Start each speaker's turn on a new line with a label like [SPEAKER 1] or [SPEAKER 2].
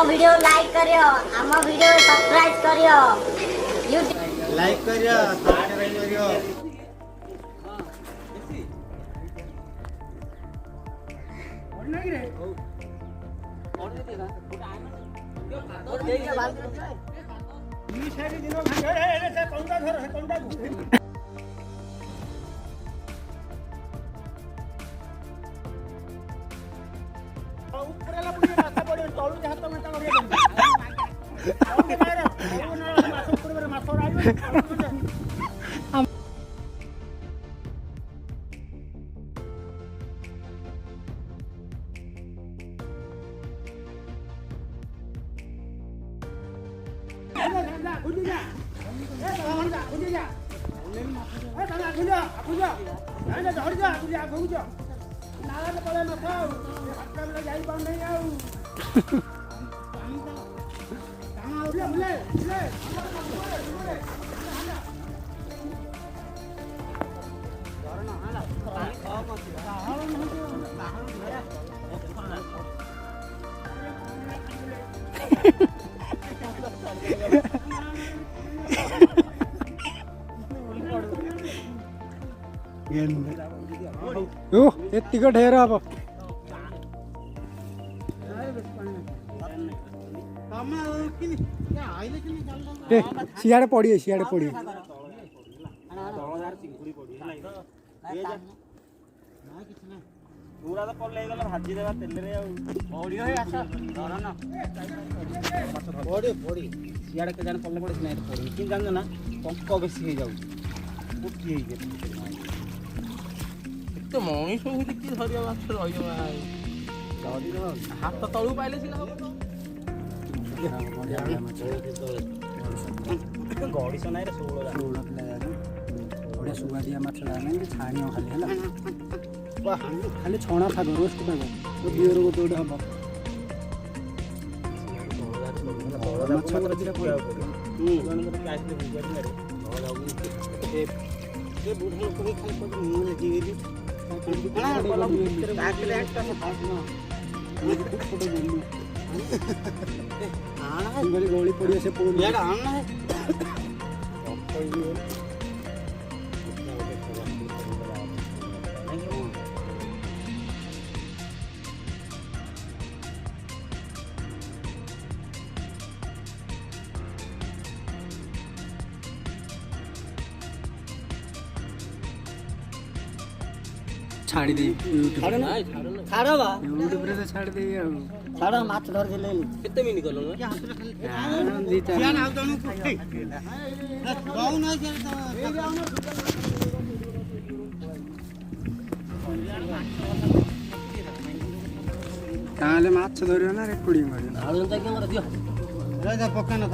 [SPEAKER 1] Video like करियो, आम video subscribe करियो, यूट्यूब
[SPEAKER 2] लाइक करियो, सब्सक्राइब करियो। नहीं रे और दे देगा और दे के बाल ये सारी दिनों ए से कौंडा धर है कौंडा ऊपरला पुड़ी माथा पड़े तळू हाथ में तळ रे और बाहर और माथा ऊपर माथा आइबो एत्तिक ढेर हम सियाड़े पड़ी पूरा तो पल्ले गला भाजी देबा तेल रे बड़ी होय आसा धरना बड़ी सियाड़े के जान पल्ले पड़ी नहीं पड़ी कि जान ना पंप बेसी हो जाउ उठी हे जे तो मनीष हो कि धरिया माछ रहियो भाई हाथ तळू पाइले सिला गड़ी सनाई रे 16 बड़े सुगा दिया माछ लाने छाणी खाली हला खाली छणा था रोस्ट था तो बियर गोटे गोटे हम माछ तर दिरा पड़ा जन मते कैश ले बुझारी रे भल लागू ए बुढ़ा लोग को खाली को मुंह लगी गेली ना बोला आके एकटा से भाग ना फोटो बोलू आना गली गोली पड़ी से पूरी यार आना है छाड़ी दे यूट्यूब छाड़ो बा यूट्यूब रे छाड़ दे छाड़ो माछ धर के ले कितने मिनट करलो क्या हाथ रे खाली दीता क्या ना आउतनु गाउ ना के ए गाउ ना ताले माछ धरियो ना रेकॉर्डिंग मारियो आलू त के मर दियो राजा पक्का ना